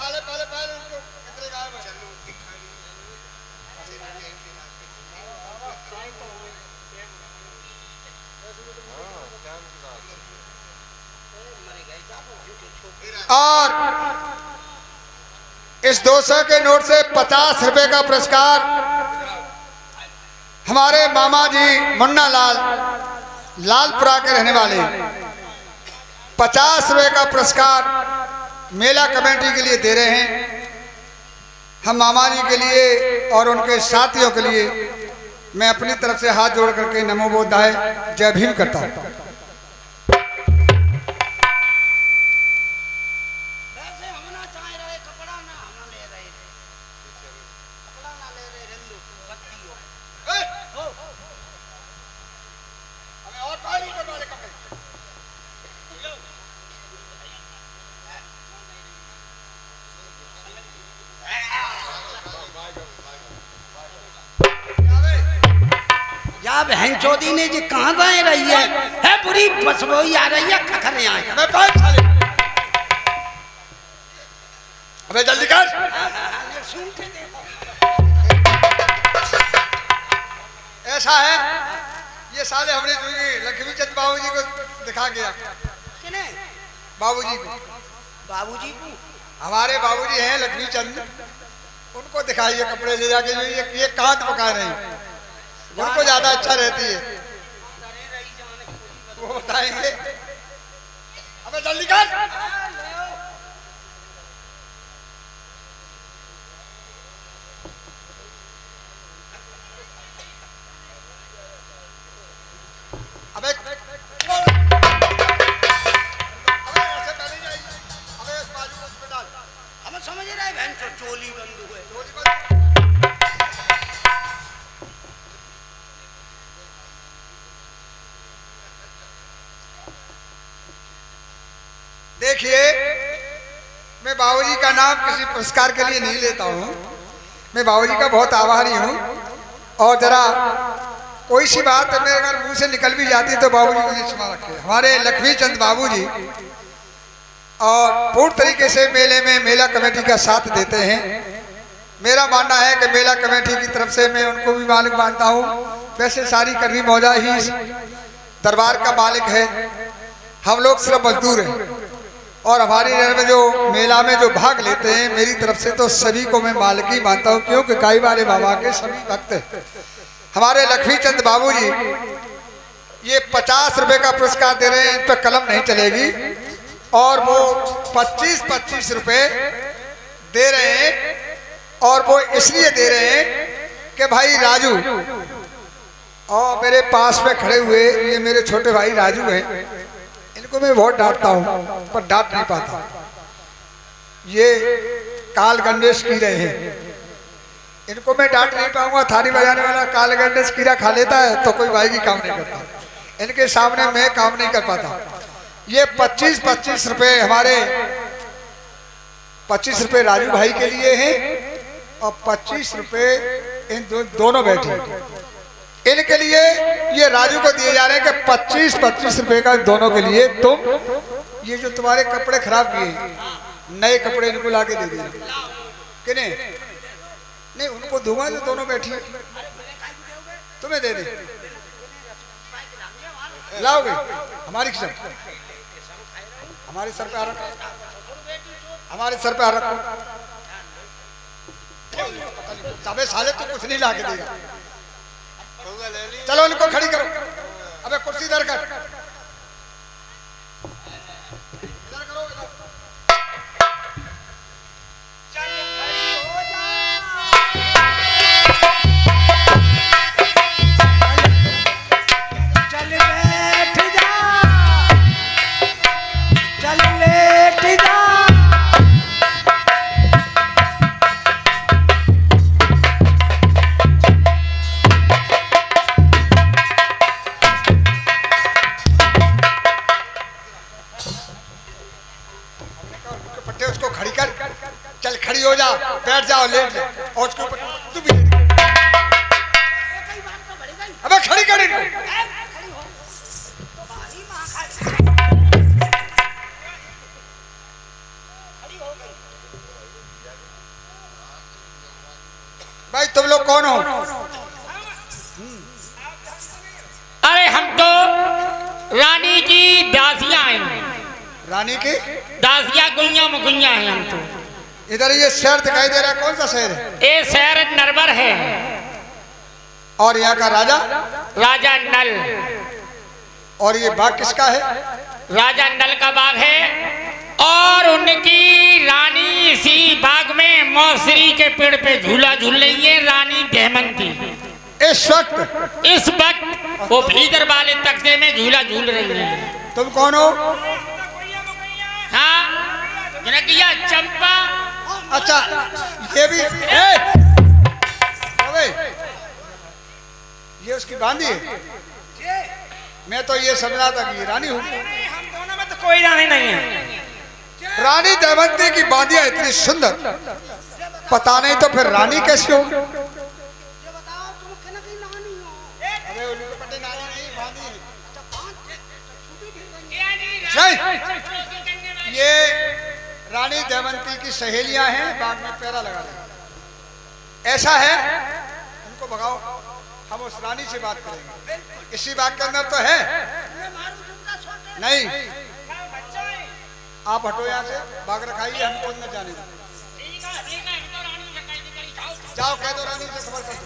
साले पहले पहले उनको कितने गायब है चलो और इस 200 के नोट से 50 रुपए का पुरस्कार हमारे मामा जी मुन्ना लाल लालपुरा के रहने वाले 50 रुपए का पुरस्कार मेला कमेटी के लिए दे रहे हैं। हम मामा जी के लिए और उनके साथियों के लिए मैं अपनी तरफ से हाथ जोड़ करके नमो बुद्धाय जय भीम करता हूँ। बहन चौधरी ने जी कहाँ जाए रही है बुरी बसबोई आ रही है खखरे आए अबे जल्दी कर। ऐसा है ये साले हमने लक्ष्मी चंद बाबूजी को दिखा गया। बाबूजी को हमारे बाबूजी हैं लक्ष्मी चंद, उनको दिखाइए कपड़े ले जाके जो ये कहाँ पका रहे हैं, उनको ज्यादा अच्छा रहती है वो बताएंगे। अबे जल्दी कर। अबे ऐसे पहले जाइए। अबे इस बाजू को उसमें डाल। हमें समझ रहा है बहन चोली बंदूक है चोली बंद। देखिए मैं बाबूजी का नाम किसी पुरस्कार के लिए नहीं लेता हूँ, मैं बाबूजी का बहुत आभारी हूँ। और जरा कोई सी बात मेरे अगर मुंह से निकल भी जाती तो बाबूजी मुझे क्षमा रखे। हमारे लक्ष्मी चंद बाबूजी और पूर्ण तरीके से मेले में मेला कमेटी का साथ देते हैं। मेरा मानना है कि मेला कमेटी की तरफ से मैं उनको भी मालिक मानता हूँ। वैसे सारी करनी मौजा ही इस दरबार का मालिक है, हम लोग सिर्फ मजदूर हैं। और हमारी में जो मेला में जो भाग लेते हैं मेरी तरफ से तो सभी को मैं मालिक ही मानता हूँ, क्योंकि काई वाले बाबा के सभी भक्त हैं। हमारे लक्ष्मी चंद बाबूजी ये 50 रुपए का पुरस्कार दे रहे हैं, इन पर कलम नहीं चलेगी। और वो 25-25 रुपए दे रहे हैं, और वो इसलिए दे रहे हैं कि भाई राजू और मेरे पास में खड़े हुए ये मेरे छोटे भाई राजू हैं, इनको मैं बहुत डांटता हूँ पर डांट नहीं पाता। ये काल गणेश की रहे हैं, इनको मैं डांट नहीं पाऊंगा। थाली बजाने वाला काल गणेश कीड़ा खा लेता है तो कोई भाई की काम नहीं करता, इनके सामने मैं काम नहीं कर पाता। ये 25-25 रुपए हमारे 25 रुपए राजू भाई के लिए हैं और 25 रुपए इन दोनों बैठे इनके लिए ये राजू को दिए जा रहे हैं कि 25-25 रुपए का दोनों के लिए। तुम ये जो तुम्हारे कपड़े खराब किए नए कपड़े इनको लाके दे देना कि नहीं उनको दूंगा तो दोनों बैठी तुम्हें दे दे। लाओगे हमारी सर हमारे सर पे आ रखो, हमारे सर पे आ रखो। अबे साले तो कुछ नहीं लाके देगा। चलो उनको खड़ी करो। अबे कुर्सी इधर कर, इधर करो इधर। उसको खड़ी कर, चल खड़ी हो जा, बैठ जाओ, लेट जाओ और उसके ऊपर तू भी। अबे खड़ी कर इनको। रानी की दासिया गुइया मुगुइया है हम तो। इधर ये शहर दिखाई दे रहा है, कौन सा शहर है? ये शहर नरवर है। और यहाँ का राजा? राजा नल। और ये बाग किसका है? राजा नल का बाग है और उनकी रानी इसी बाग में मौसरी के पेड़ पे झूला झूल रही है, रानी दमयंती। इस वक्त वो भीतर वाले तख्ते में झूला झूल रही है। तुम कौन हो? हाँ, जनकिया चंपा। अच्छा, ये भी ये उसकी बांदी है। मैं तो ये समझ रहा था कि ये रानी हूँ। हम दोनों में तो कोई रानी नहीं है। रानी दमयंती की बांदियां इतनी सुंदर, पता नहीं तो फिर रानी कैसी हो? ये रानी दमयंती की सहेलियां हैं, बाग में पैरा लगा रही। ऐसा है, उनको भगाओ, हम उस रानी से बात करेंगे। इसी बाग के अंदर तो है। नहीं, आप हटो यहाँ से, बाग रखाइए, हमको अंदर जाने दो। जाओ, कह दो रानी से खबर कर दो।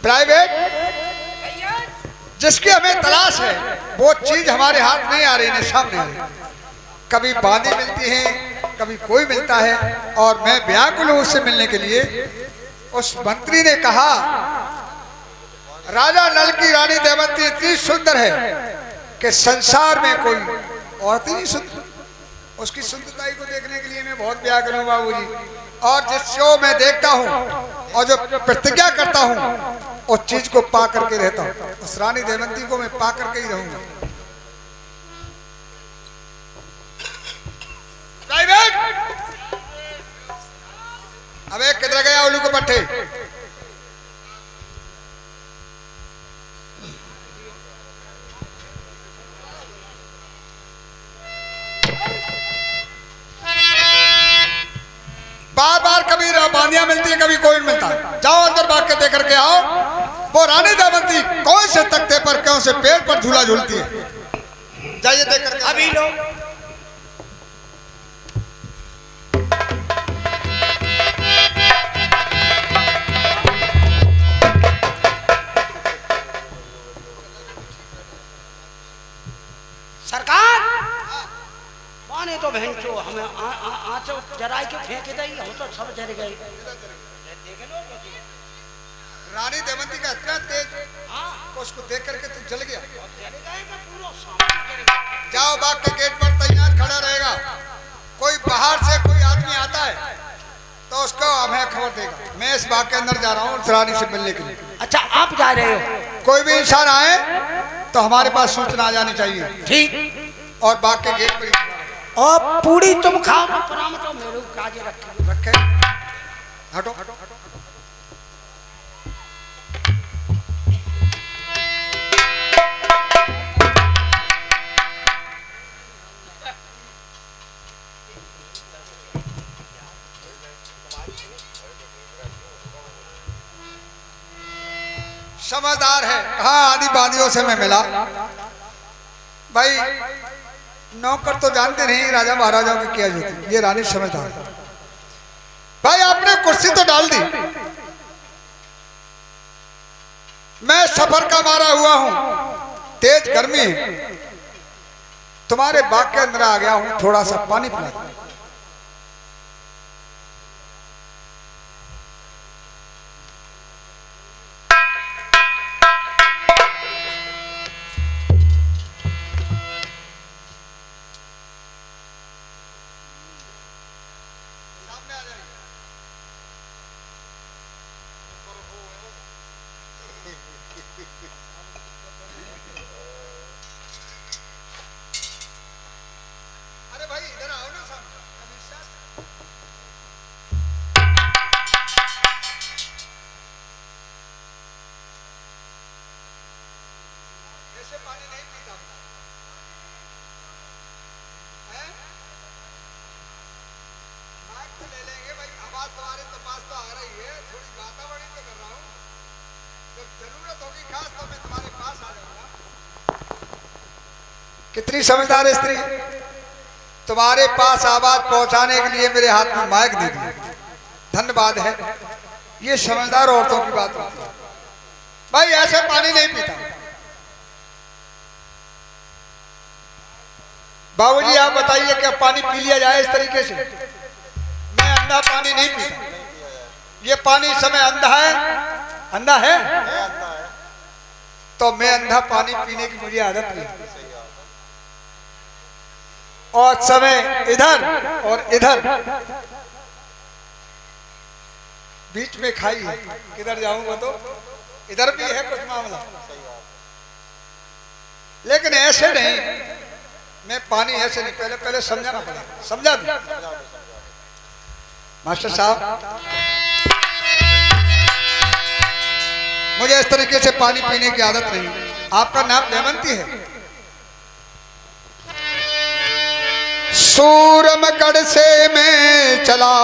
प्राइवेट जिसकी हमें तलाश है वो चीज हमारे हाथ नहीं आ रही है, सामने आ रही। कभी बांदी मिलती है, कभी कोई मिलता है, और मैं व्याकुल हूं उससे मिलने के लिए। उस मंत्री ने कहा राजा नल की रानी दमयंती इतनी सुंदर है कि संसार में कोई औरत ही नहीं सुंदर। उसकी सुंदरता को देखने के लिए मैं बहुत व्याकुल हूँ बाबूजी। और जिसको मैं देखता हूँ और जो प्रतिज्ञा करता हूँ उस चीज को पा करके रहता हूँ। उस रानी दमयंती को मैं पा करके ही रहूंगा। अबे किधर गया उल्लू के पट्टे? बार बार कभी बांदियां मिलती है, कभी कोई नहीं मिलता। जाओ अंदर भाग के देख करके आओ, वो रानी दमयंती कौन से तख्ते पर, कौन से पेड़ पर झूला झूलती है। जाइए देख करके अभी लो। सरकार माने तो भैंसो हमें आँच जराई के फेंक दे, हम तो सब जर गए। रानी दमयंती का इतना तेज, उसको देख करके तू जल गया। जाओ, बाग के गेट पर तैनात खड़ा रहेगा। कोई बाहर से कोई आदमी आता है तो उसको हमें खबर देगा। मैं इस बाग के अंदर जा रहा हूँ उस रानी से मिलने के लिए। अच्छा, आप जा रहे हो? कोई भी इंसान आए तो हमारे पास सूचना आ जानी चाहिए। ठीक। और बाग के गेट पर और पूरी तुम खाओ, पराम तो मेरे काजे रखे। हटो, समझदार है। हाँ, आदि बादियों से मैं मिला। भाई नौकर तो जानते नहीं राजा महाराजाओं की क्या होती। ये रानी समझदार। भाई आपने कुर्सी तो डाल दी, मैं सफर का मारा हुआ हूं, तेज गर्मी है, तुम्हारे बाग के अंदर आ गया हूं, थोड़ा सा पानी पिला। अरे भाई इधर आओ ना सामने। कितनी समझदार स्त्री, तुम्हारे पास आवाज पहुंचाने के लिए मेरे हाथ में माइक दे दी, धन्यवाद है। ये समझदार औरतों की बात होती है। भाई ऐसे पानी नहीं पीता। बाबूजी आप बताइए क्या पानी पी लिया जाए इस तरीके से? मैं अंधा पानी नहीं पीता। ये पानी इस समय अंधा है, अंधा है तो मैं अंधा पानी पीने की मुझे आदत नहीं। और समय इधर और इधर बीच में खाई है, किधर जाऊंगा तो इधर भी है कुछ मामला, लेकिन ऐसे नहीं। मैं पानी ऐसे नहीं, पहले पहले समझाना पड़ेगा। समझा भी मास्टर साहब, मुझे इस तरीके से पानी पीने की आदत नहीं। आपका नाम दमयंती है। सूरमगढ़ से मैं चला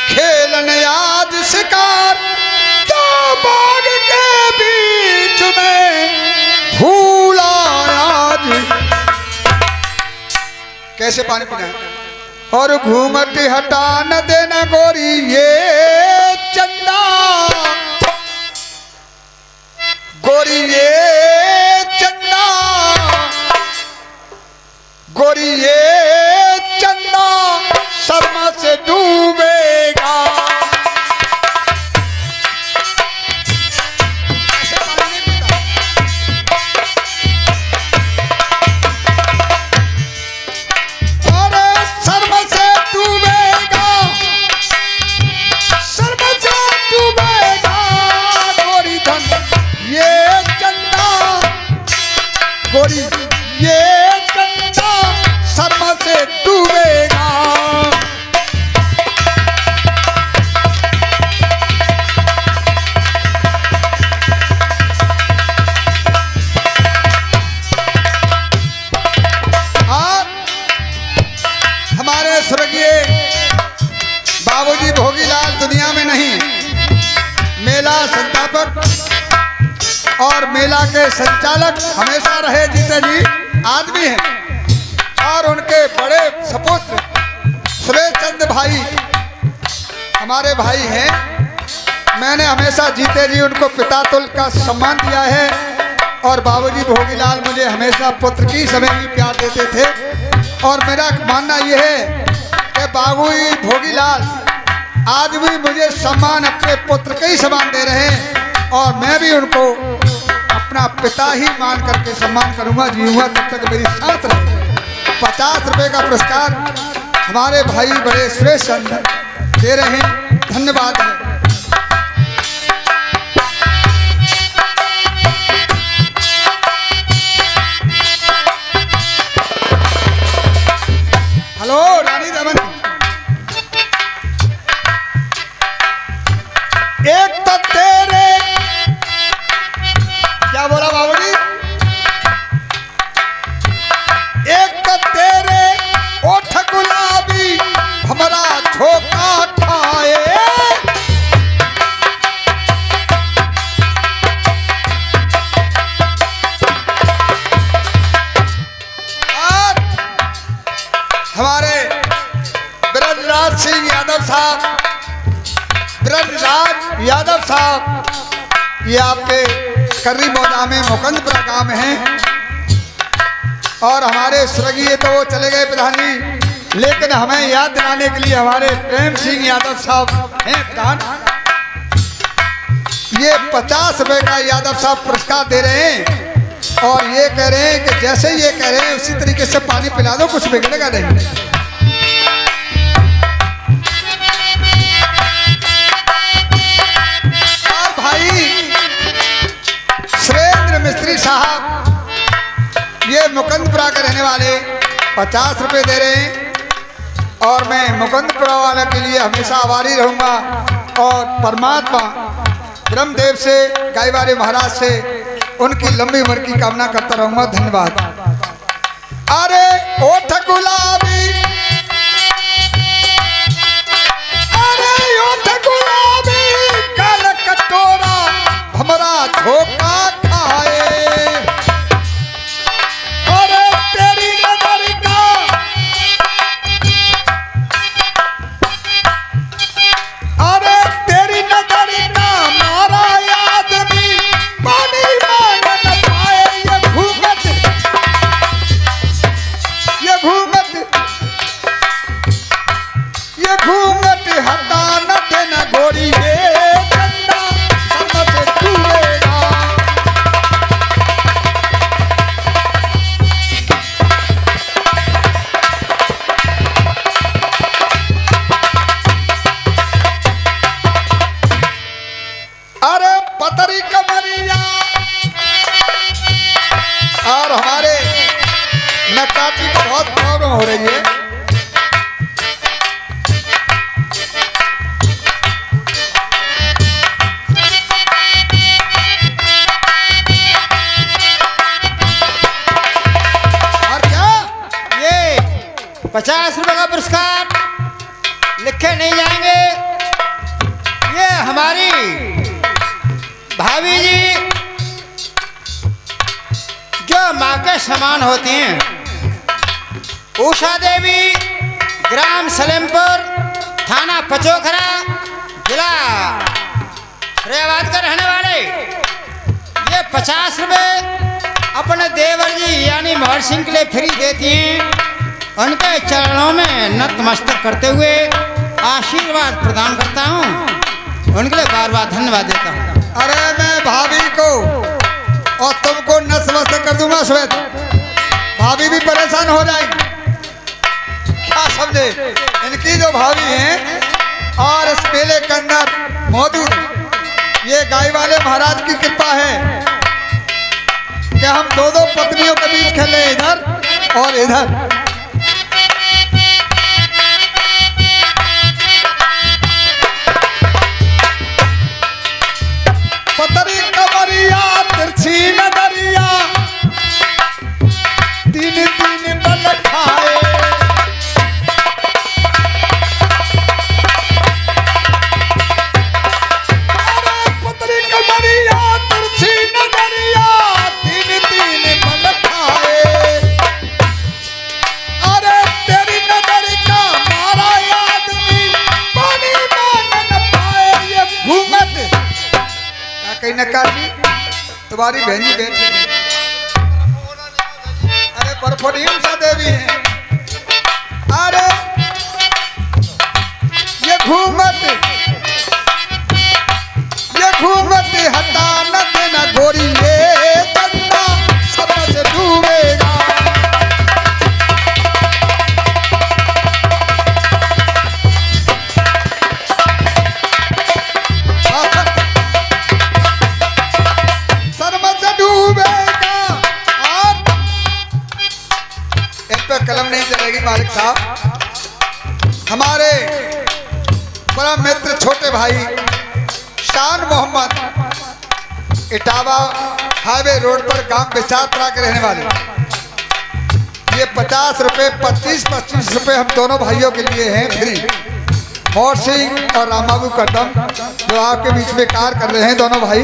खेलन आज शिकार, तो बाग के बीच में भूला आज कैसे पानी पीना है। और घूमट हटा न देना गोरी ये चंदा, गोरी ये चंदा, गोरी ये चंदा शर्मा से डूबेगा। ऐसे पानी नहीं पीता। अरे शर्मा से डूबेगा, शर्मा से डूबेगा गोरी धन ये चंदा, गोरी ये चंदा शर्मा से डूबेगा। और हमारे स्वर्गीय बाबूजी भोगीलाल दुनिया में नहीं, मेला संस्थापक और मेला के संचालक हमेशा रहे जीते जी आज भी हैं। और उनके बड़े सपुत्र सुरेश चंद भाई हमारे भाई हैं। मैंने हमेशा जीते जी उनको पिता तुल्य का सम्मान दिया है। और बाबूजी भोगीलाल मुझे हमेशा पुत्र की समय भी प्यार देते थे। और मेरा मानना यह है कि बाबूजी भोगीलाल आज भी मुझे सम्मान अपने पुत्र के ही समान दे रहे हैं। और मैं भी उनको अपना पिता ही मान करके सम्मान करूंगा, जीऊंगा तब तक मेरी साथ रहे। 50 रुपए का पुरस्कार हमारे भाई बड़े सुरेश चंद दे रहे हैं, धन्यवाद है। हेलो रानी दमन, एक तो तेरे क्या बोला बाबूजी, एक तो तेरे ओठ गुलाबी हमारा झोंका खाए, और हमारे ब्रजराज सिंह यादव साहब, ब्रजराज यादव साहब ये आपके कर्री मौदा में मुकंदपुरा गांव में हैं। और हमारे स्वर्गीय तो वो चले गए प्रधान जी, लेकिन हमें याद दिलाने के लिए हमारे प्रेम सिंह यादव साहब हैं प्रधान। ये 50 रुपए का यादव साहब पुरस्कार दे रहे हैं। और ये कह रहे हैं कि जैसे ये कह रहे हैं उसी तरीके से पानी पिला दो, कुछ बिगड़ेगा नहीं। और भाई सुरेंद्र मिस्त्री साहब ये मुकंदपुरा के रहने वाले 50 रुपए दे रहे हैं। और मैं मुकंदपुरा वाला के लिए हमेशा आभारी रहूंगा। और परमात्मा ब्रह्मदेव से, गायवारे महाराज से उनकी लंबी उम्र की कामना करता रहूंगा, धन्यवाद। अरे ओठ गुलाबी, अरे ओठ गुलाबी काल कटोरा हमारा धोखा खाए, अरे अरे पतरी कमरिया और हमारे नक्काची को बहुत प्रॉब्लम हो रही है। और क्या 50 रुपए का पुरस्कार लिखे नहीं जाएंगे। ये हमारी भाभी जी जो माँ के समान होती हैं, उषा देवी, ग्राम सलेमपुर, थाना पचोखरा, जिला फैजाबाद का रहने वाले, ये 50 रुपए अपने देवर जी यानी महर सिंह के लिए फ्री देती हैं। उनके चरणों में नतमस्तक करते हुए आशीर्वाद प्रदान करता हूँ। उनके लिए बार बार धन्यवाद देता हूँ। अरे मैं भाभी को और तुमको नतमस्तक कर दूंगा श्वेत, भाभी भी परेशान हो जाएगी। क्या समझे? इनकी जो भाभी हैं और इस मेले के अंदर मौजूद, ये गाय वाले महाराज की कृपा है कि हम दो पत्नियों के बीच खेले, इधर और इधर। पतरी कमरिया तिरछी नजरिया, तीन तीन बल खाए। अरे पतरी कमरिया तिरछी नजरिया, तीन तीन बल खाए। अरे तेरी नजर का मारा आदमी पानी मांग न पाए। ये घूंघट कहीं नक्काची तुम्हारी बहनी बैठी है। अरे बर्फोनी उषा देवी है। अरे ये घूंघट हटा न देना गोरी, ये बंदा समझ डूबेगा। कलम नहीं चलेगी मालिक साहब। हमारे परम मित्र छोटे भाई शान मोहम्मद इटावा हाईवे रोड पर गांव बेचात्रा के रहने वाले, ये 50 रुपए 25 रुपए हम दोनों भाइयों के लिए हैं फ्री। मोर सिंह और रामबाबू कदम जो आपके बीच में कार्य कर रहे हैं दोनों भाई।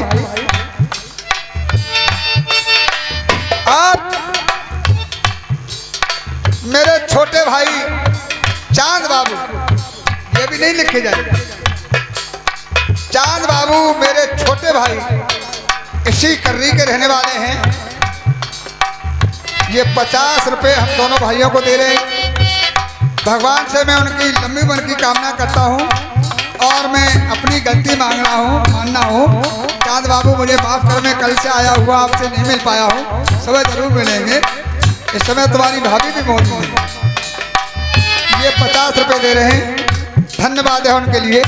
और मेरे छोटे भाई चांद बाबू, ये भी नहीं लिखे जाएंगे। चांद बाबू मेरे छोटे भाई इसी कर्री के रहने वाले हैं। ये 50 रुपए हम दोनों भाइयों को दे रहे हैं। भगवान से मैं उनकी लंबी उम्र की कामना करता हूँ और मैं अपनी गलती मानना हूँ। चांद बाबू मुझे माफ़ कर, मैं कल से आया हुआ आपसे नहीं मिल पाया हूँ, सुबह जरूर मिलेंगे। इस समय तुम्हारी भाभी भी मौजूद है। ये 50 रुपए दे रहे हैं, धन्यवाद है उनके लिए।